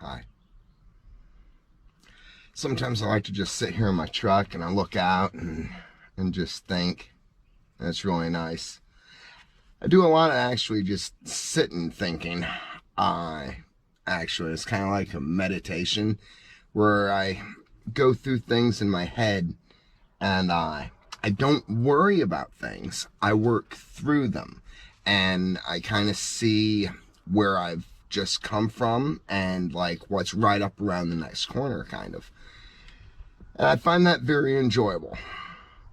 Hi. Sometimes I like to just sit here in my truck and I look out and just think. That's really nice. I do a lot of actually just sitting thinking. Actually, it's kind of like a meditation where I go through things in my head and I don't worry about things. I work through them and I kind of see where I've just come from and like what's right up around the next corner, kind of. And I find that very enjoyable.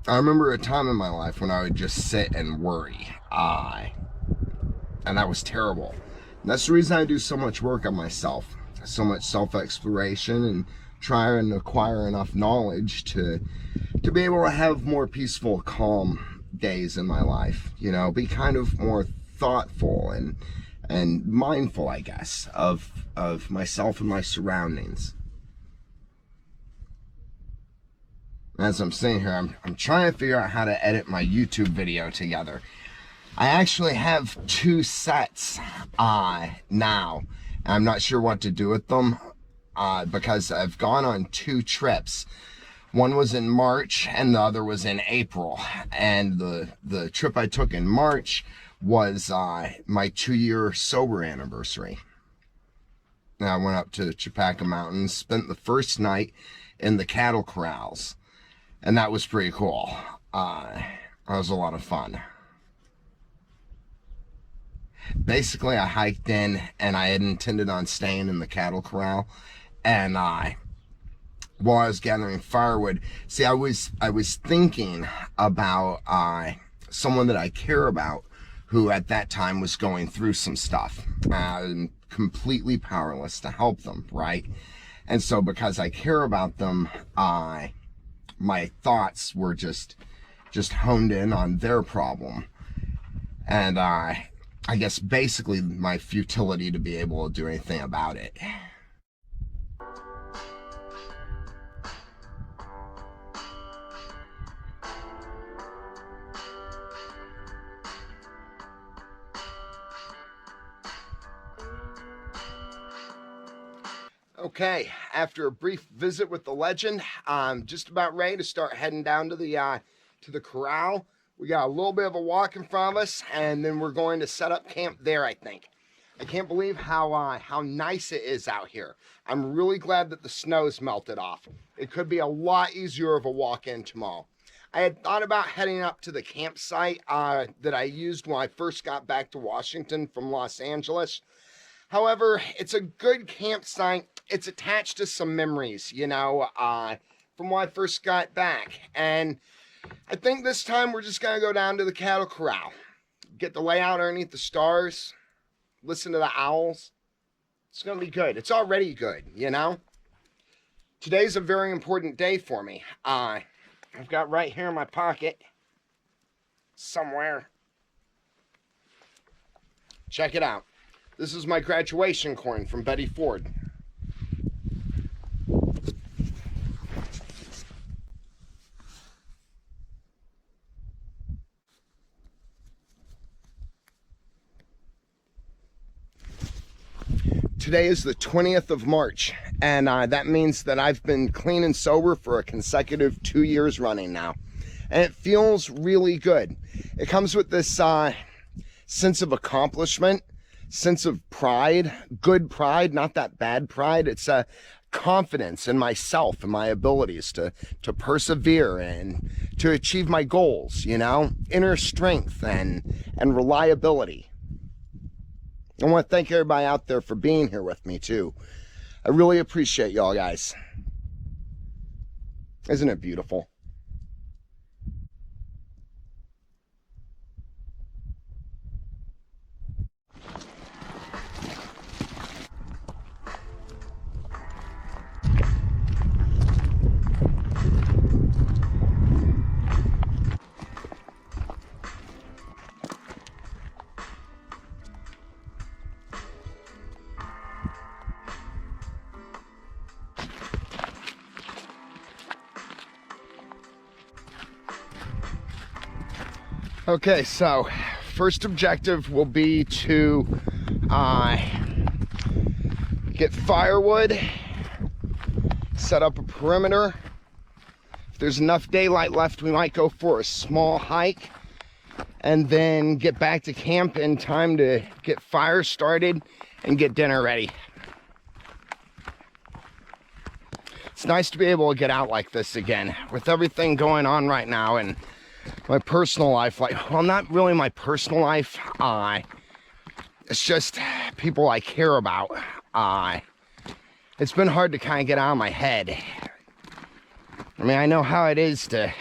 I remember a time in my life when I would just sit and worry. And that was terrible. And that's the reason I do so much work on myself, so much self-exploration, and try and acquire enough knowledge to be able to have more peaceful, calm days in my life. You know, be kind of more thoughtful and mindful, I guess, of myself and my surroundings. As I'm sitting here, I'm trying to figure out how to edit my YouTube video together. I actually have 2 sets now. I'm not sure what to do with them because I've gone on 2 trips. One was in March and the other was in April. And the trip I took in March was my 2-year sober anniversary. And I went up to the Chapaca Mountains, spent the first night in the cattle corrals. And that was pretty cool. That was a lot of fun. Basically, I hiked in and I had intended on staying in the cattle corral. And while I was gathering firewood, see, I was thinking about someone that I care about who at that time was going through some stuff. I'm completely powerless to help them, right? And so because I care about them, my thoughts were just honed in on their problem. And I guess basically my futility to be able to do anything about it. Okay, after a brief visit with the legend, I'm just about ready to start heading down to the corral. We got a little bit of a walk in front of us, and then we're going to set up camp there, I think. I can't believe how nice it is out here. I'm really glad that the snow's melted off. It could be a lot easier of a walk-in tomorrow. I had thought about heading up to the campsite that I used when I first got back to Washington from Los Angeles. However, it's a good campsite. It's attached to some memories, you know, from when I first got back. And I think this time we're just going to go down to the cattle corral, get the layout underneath the stars, listen to the owls. It's going to be good. It's already good, you know. Today's a very important day for me. I've got right here in my pocket somewhere. Check it out. This is my graduation coin from Betty Ford. Today is the 20th of March, and that means that I've been clean and sober for a consecutive 2 years running now. And it feels really good. It comes with this sense of accomplishment, sense of pride, good pride, not that bad pride. It's a confidence in myself and my abilities to persevere and to achieve my goals, you know, inner strength and reliability. I want to thank everybody out there for being here with me too. I really appreciate y'all guys. Isn't it beautiful? Okay, so first objective will be to get firewood, set up a perimeter. If there's enough daylight left, we might go for a small hike and then get back to camp in time to get fire started and get dinner ready. It's nice to be able to get out like this again with everything going on right now in my personal life. Like, well, not really my personal life. It's just people I care about. It's been hard to kind of get out of my head. I mean, I know how it is to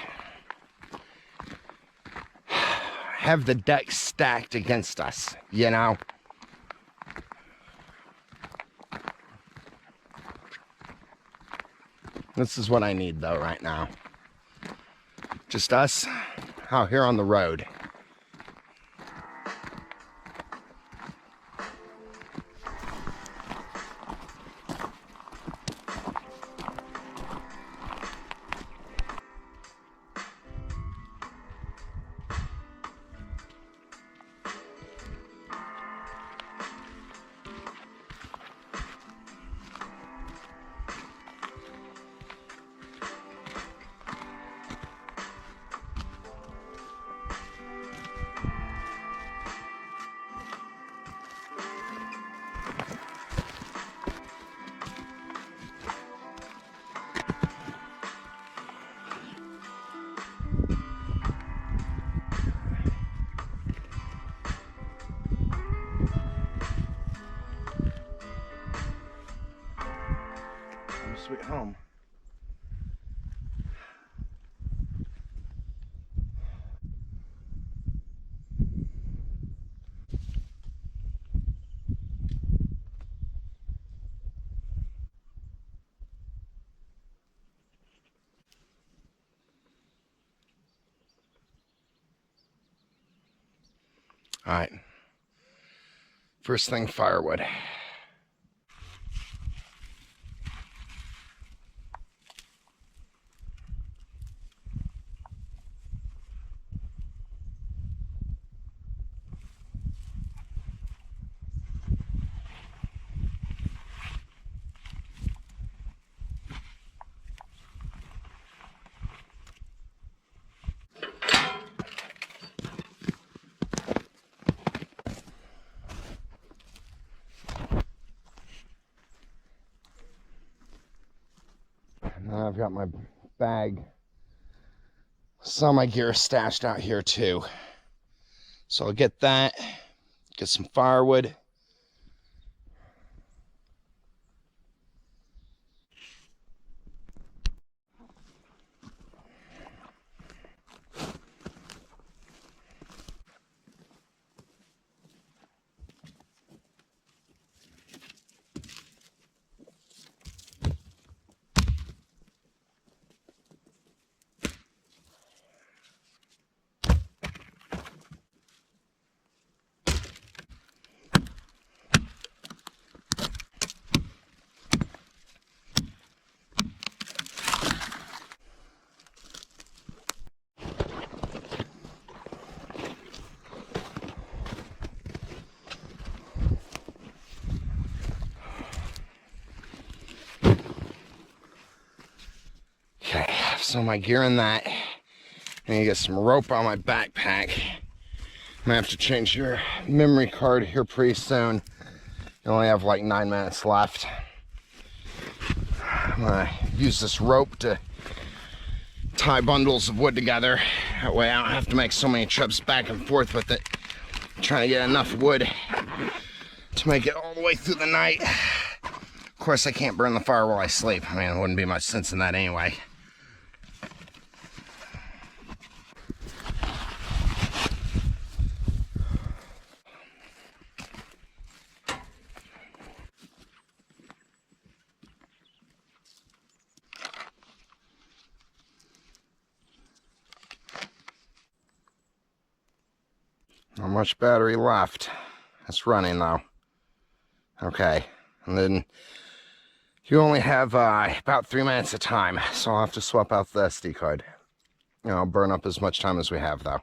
have the deck stacked against us, you know? This is what I need, though, right now. Just us out here on the road. Sweet home. All right. First thing, firewood. I've got my bag, some of my gear stashed out here too. So I'll get that, get some firewood. Okay, so my gear in that. I need to get some rope on my backpack. I'm gonna have to change your memory card here pretty soon. You only have like 9 minutes left. I'm gonna use this rope to tie bundles of wood together. That way I don't have to make so many trips back and forth with it. I'm trying to get enough wood to make it all the way through the night. Of course, I can't burn the fire while I sleep. I mean, there wouldn't be much sense in that anyway. Not much battery left. It's running though. Okay, and then you only have about 3 minutes of time, so I'll have to swap out the SD card. You know, burn up as much time as we have though.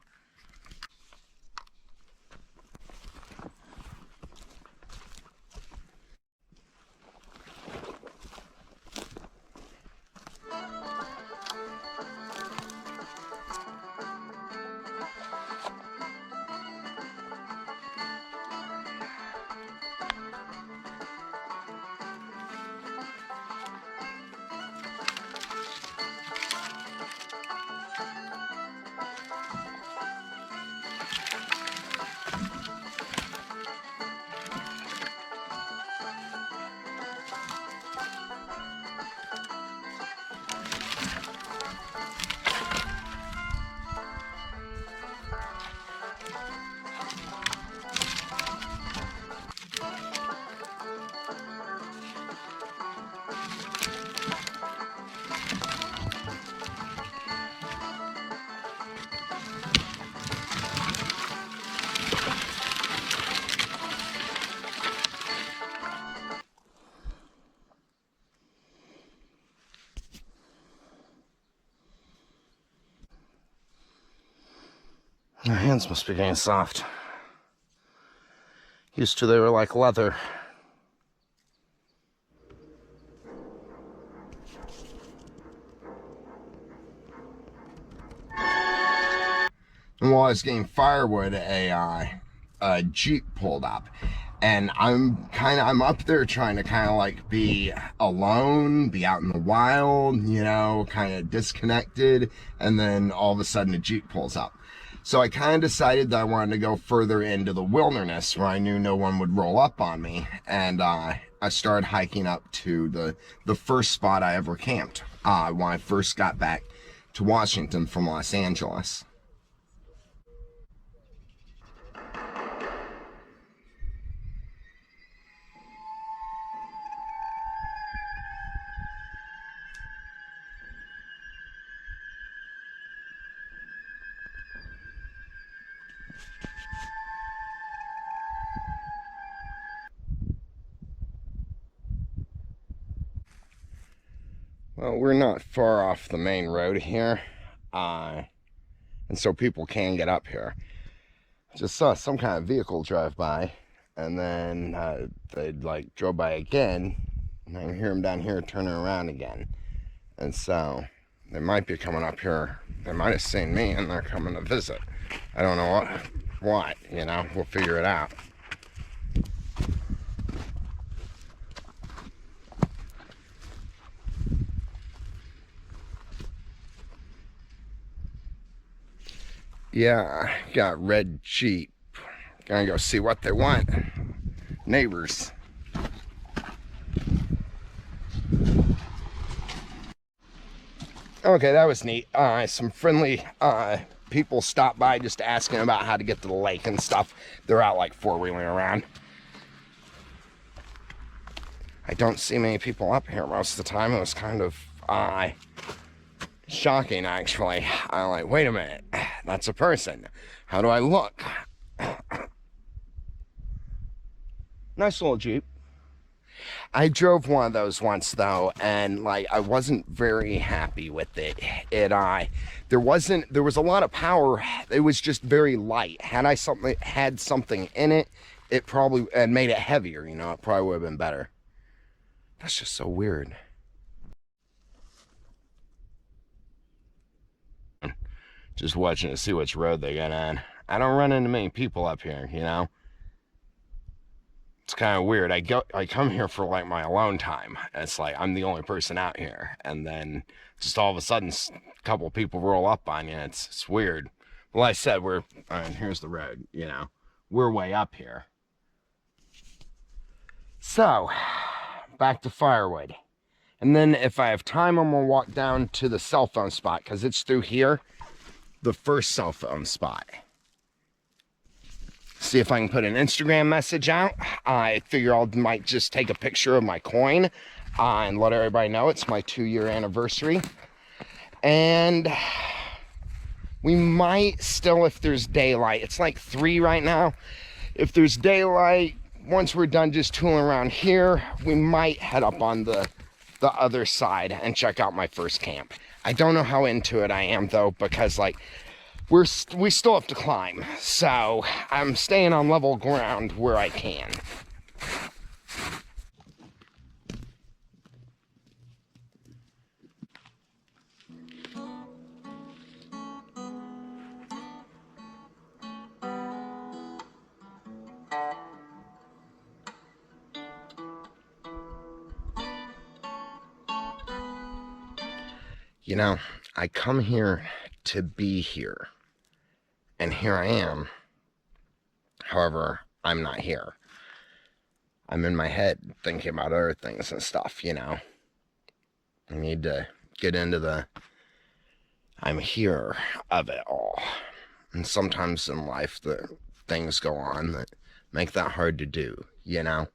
My hands must be getting soft. Used to, they were like leather. And while I was getting firewood, a Jeep pulled up. And I'm up there trying to kind of like be alone, be out in the wild, you know, kind of disconnected. And then all of a sudden a Jeep pulls up. So I kind of decided that I wanted to go further into the wilderness where I knew no one would roll up on me. And I started hiking up to the first spot I ever camped when I first got back to Washington from Los Angeles. Well, we're not far off the main road here, and so people can get up here. Just saw some kind of vehicle drive by, and then they like drove by again, and I can hear them down here turning around again. And so they might be coming up here. They might have seen me, and they're coming to visit. I don't know what, you know, we'll figure it out. Yeah, got red Jeep. Gonna go see what they want. Neighbors. Okay, that was neat. Some friendly people stopped by just asking about how to get to the lake and stuff. They're out like four-wheeling around. I don't see many people up here most of the time. It was kind of shocking, actually. I'm like, wait a minute, that's a person. How do I look? Nice little Jeep. I drove one of those once though, and like I wasn't very happy with it. There was a lot of power. It was just very light. Had I had something in it, it probably and made it heavier. You know, it probably would have been better. That's just so weird. Just watching to see which road they get on. I don't run into many people up here, you know. It's kind of weird. I come here for like my alone time. It's like I'm the only person out here, and then just all of a sudden, a couple of people roll up on you. It's weird. Well, like I said, here's the road. You know, we're way up here. So, back to firewood, and then if I have time, I'm gonna walk down to the cell phone spot because it's through here, the first cell phone spot. See if I can put an Instagram message out. I figure I might just take a picture of my coin and let everybody know it's my 2-year anniversary. And we might still, if there's daylight, it's like 3 right now. If there's daylight, once we're done just tooling around here, we might head up on the other side and check out my first camp. I don't know how into it I am though, because like, we still have to climb, so I'm staying on level ground where I can. You know, I come here to be here. And here I am. However, I'm not here. I'm in my head thinking about other things and stuff, you know. I need to get into the I'm here of it all. And sometimes in life, the things go on that make that hard to do, you know?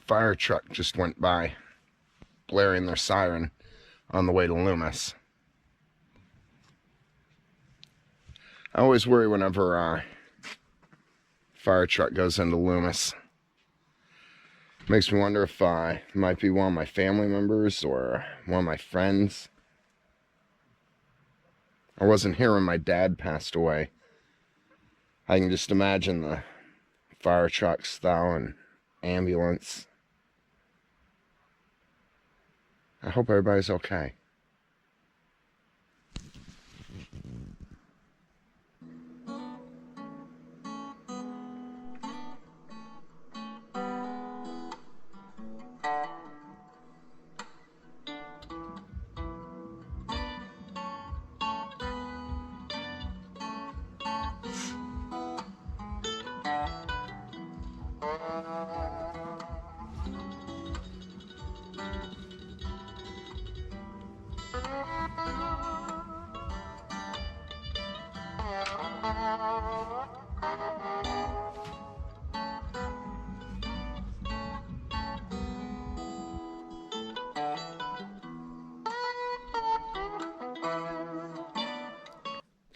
Fire truck just went by, blaring their siren on the way to Loomis. I always worry whenever fire truck goes into Loomis. Makes me wonder if it might be one of my family members or one of my friends. I wasn't here when my dad passed away. I can just imagine the fire trucks, though, and ambulance. I hope everybody's okay.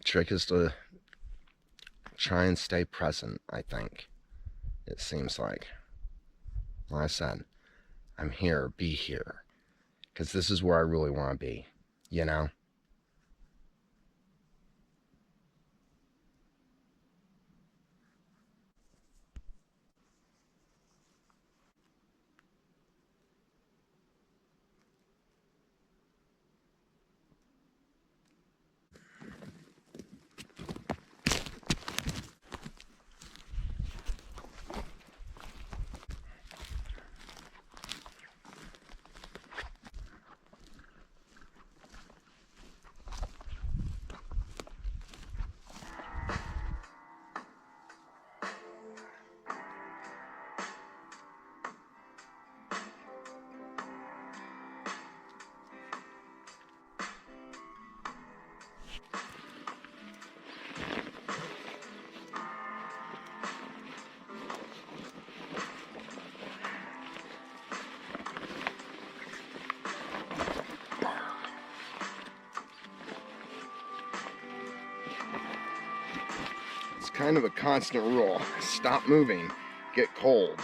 Trick is to try and stay present, I think. It seems like. Like I said, I'm here, be here. Because this is where I really want to be, you know? It's kind of a constant rule. Stop moving, get cold.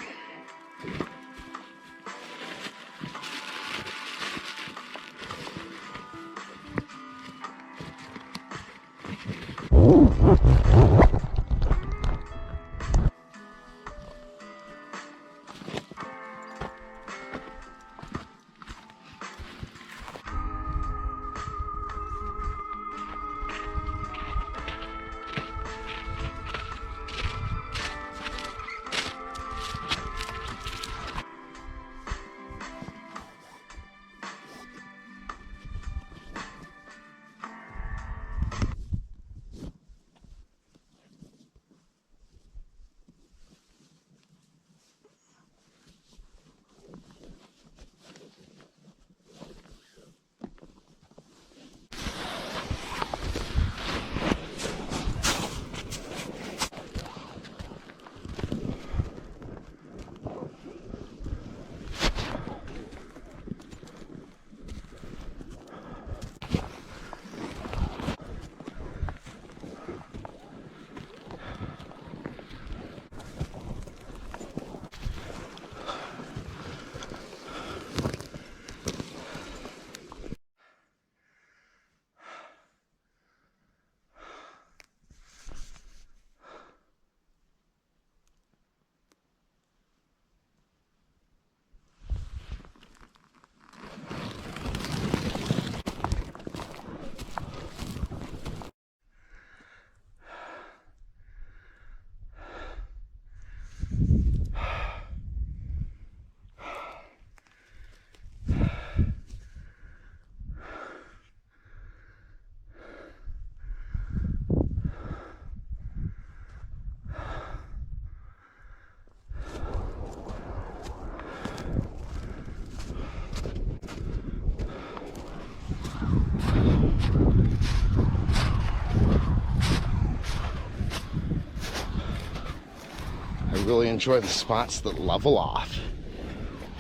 really enjoy the spots that level off.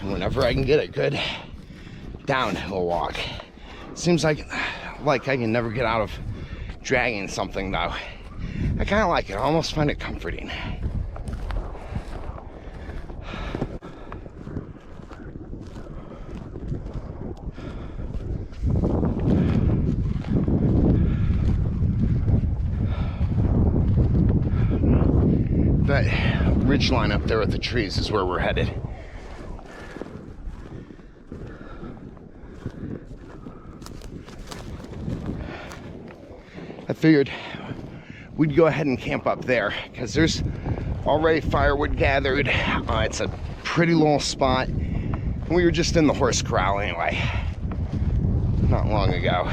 And whenever I can get a good downhill walk, seems like I can never get out of dragging something though. I kind of like it. I almost find it comforting. That ridge line up there with the trees is where we're headed. I figured we'd go ahead and camp up there because there's already firewood gathered. It's a pretty little spot. We were just in the horse corral anyway, not long ago.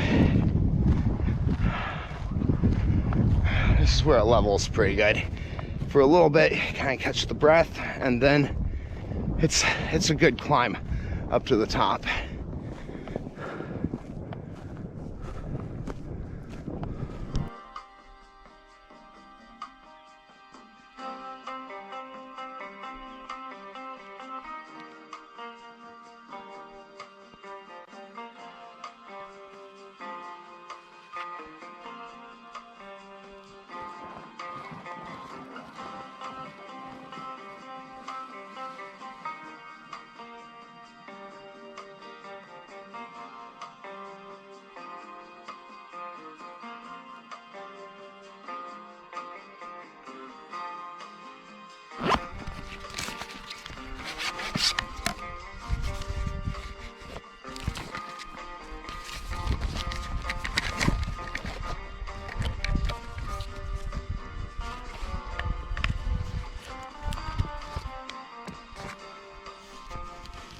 This is where it levels pretty good. For a little bit, kind of catch the breath, and then it's a good climb up to the top.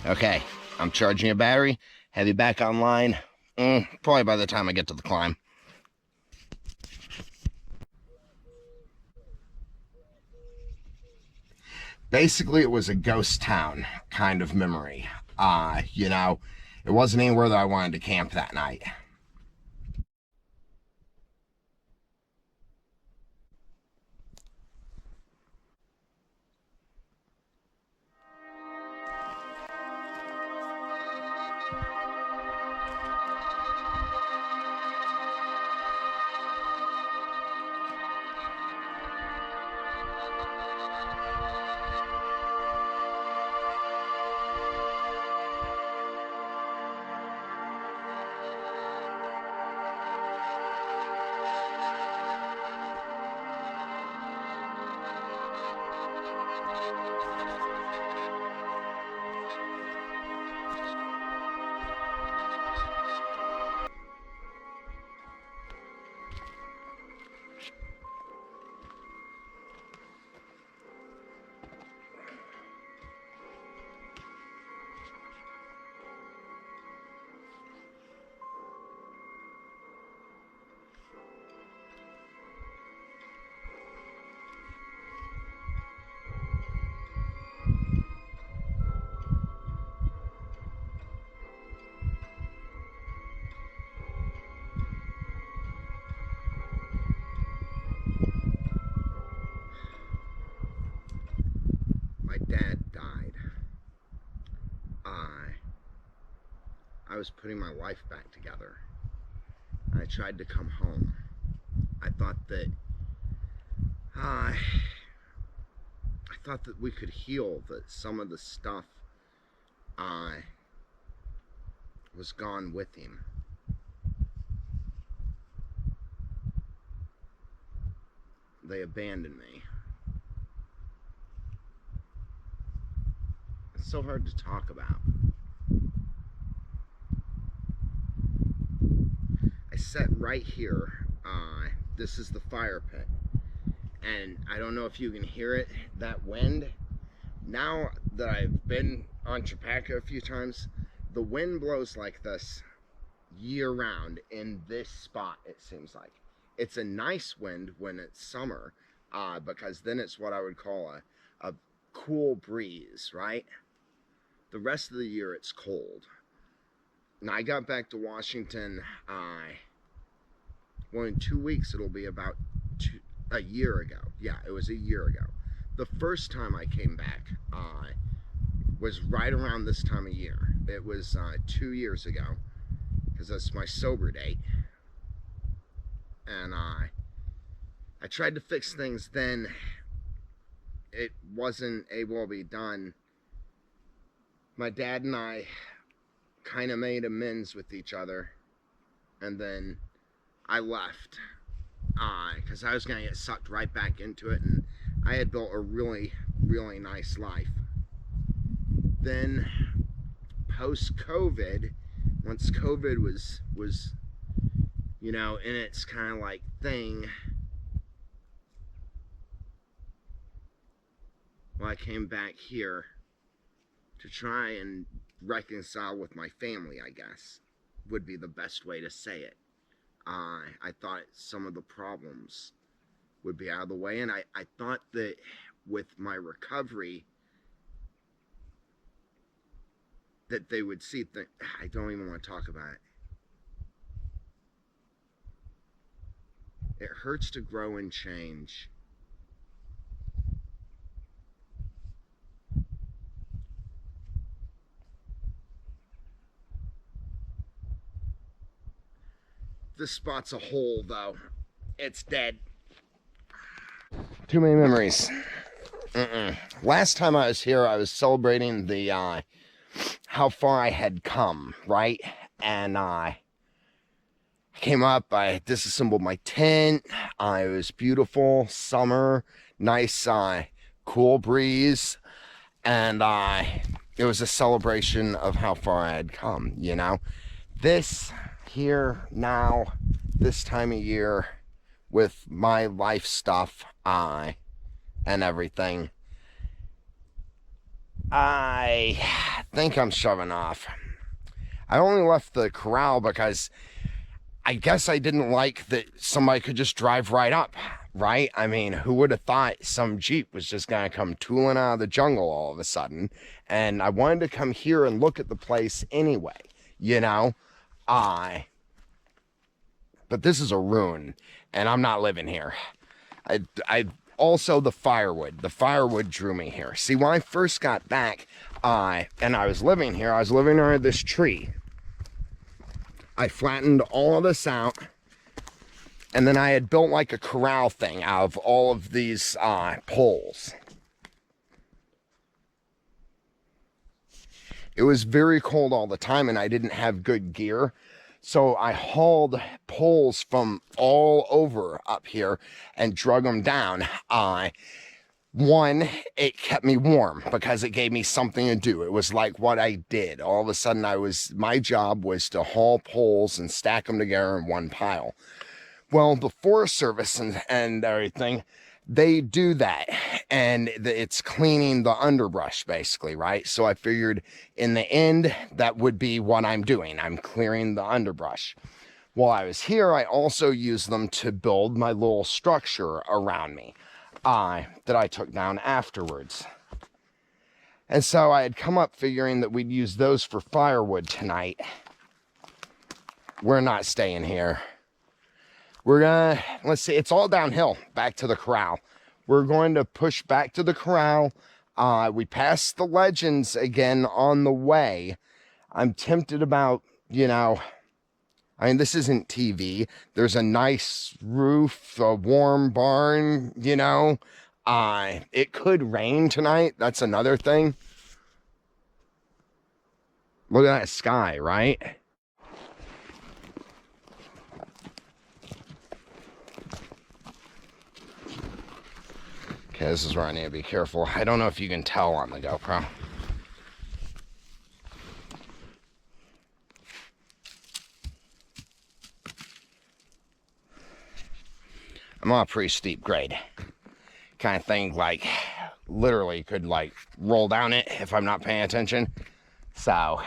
Okay, I'm charging a battery, have you back online, probably by the time I get to the climb. Basically, it was a ghost town kind of memory. You know, it wasn't anywhere that I wanted to camp that night. My dad died. I was putting my life back together. I tried to come home. I thought that we could heal, that some of the stuff was gone with him. They abandoned me. It's so hard to talk about. I sat right here. This is the fire pit. And I don't know if you can hear it, that wind. Now that I've been on Chapaca a few times, the wind blows like this year round in this spot, it seems like. It's a nice wind when it's summer, because then it's what I would call a cool breeze, right? The rest of the year it's cold. Now I got back to Washington, well, in 2 weeks it'll be about a year ago. Yeah, it was a year ago. the first time I came back was right around this time of year. It was 2 years ago, because that's my sober date. And I tried to fix things then. It wasn't able to be done. My dad and I kind of made amends with each other, and then I left because I was going to get sucked right back into it, and I had built a really, really nice life. Then post-COVID, once COVID was you know, in its kind of like thing, well, I came back here to try and reconcile with my family, I guess, would be the best way to say it. I thought some of the problems would be out of the way, and I thought that with my recovery that they would see that I don't even want to talk about it. It hurts to grow and change. This spot's a hole, though. It's dead. Too many memories. Last time I was here, I was celebrating the how far I had come, right? And I came up, I disassembled my tent. It was beautiful, summer, nice, cool breeze. And it was a celebration of how far I had come, you know? This here now, this time of year, with my life stuff and everything, I think I'm shoving off. I only left the corral because I guess I didn't like that somebody could just drive right up, right? I mean, who would have thought some Jeep was just gonna come tooling out of the jungle all of a sudden? And I wanted to come here and look at the place anyway, you know? But this is a ruin, and I'm not living here. I also, the firewood drew me here. See, when I first got back, and I was living here, I was living under this tree. I flattened all of this out, and then I had built like a corral thing out of all of these poles. It was very cold all the time, and I didn't have good gear. So I hauled poles from all over up here and drug them down. One, it kept me warm because it gave me something to do. It was like what I did. All of a sudden, my job was to haul poles and stack them together in one pile. Well, the Forest Service and everything, they do that, and it's cleaning the underbrush basically, right? So I figured in the end that would be what I'm doing. I'm clearing the underbrush. While I was here, I also used them to build my little structure around me that I took down afterwards. And so I had come up figuring that we'd use those for firewood tonight. We're not staying here. We're gonna, let's see, it's all downhill back to the corral. We're going to push back to the corral. We passed the Legends again on the way. I'm tempted about, you know, I mean, this isn't TV. There's a nice roof, a warm barn, you know. It could rain tonight. That's another thing. Look at that sky, right? Okay, this is where I need to be careful. I don't know if you can tell on the GoPro. I'm on a pretty steep grade. Kind of thing, like, literally could, like, roll down it if I'm not paying attention. So,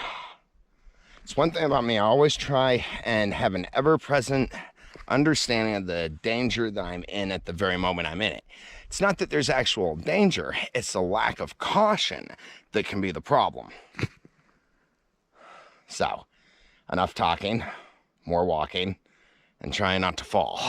it's one thing about me. I always try and have an ever-present understanding of the danger that I'm in at the very moment I'm in it. It's not that there's actual danger. It's the lack of caution that can be the problem. So, enough talking, more walking, and trying not to fall.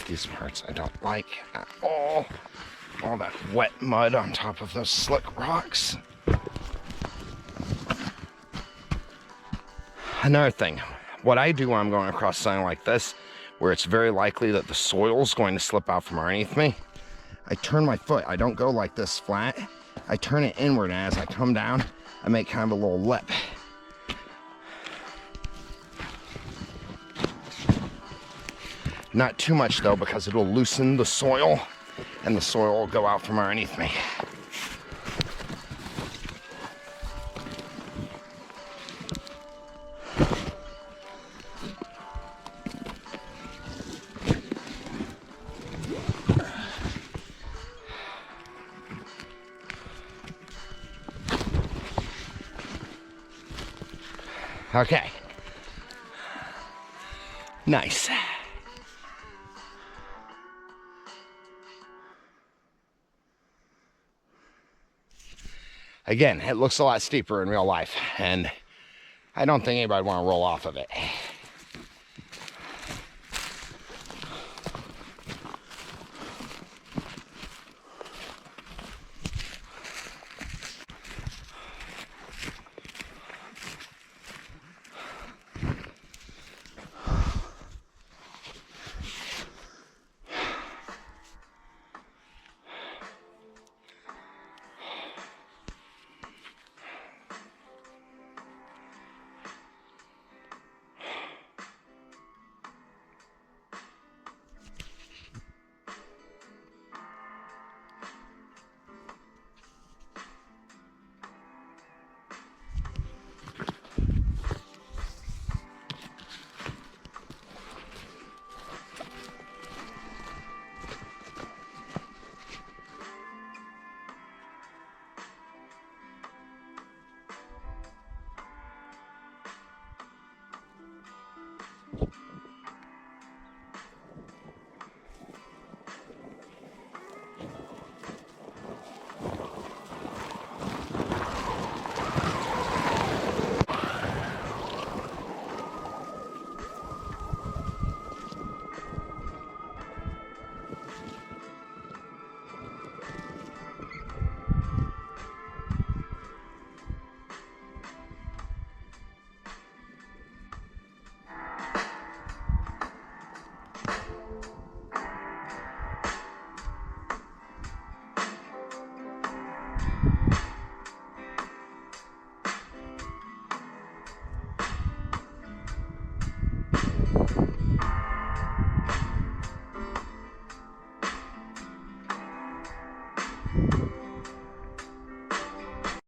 These parts I don't like at all. All that wet mud on top of those slick rocks. Another thing, what I do when I'm going across something like this, where it's very likely that the soil's going to slip out from underneath me, I turn my foot. I don't go like this flat. I turn it inward, and as I come down, I make kind of a little lip. Not too much though, because it'll loosen the soil, and the soil will go out from underneath me. Okay. Nice. Again, it looks a lot steeper in real life, and I don't think anybody would want to roll off of it.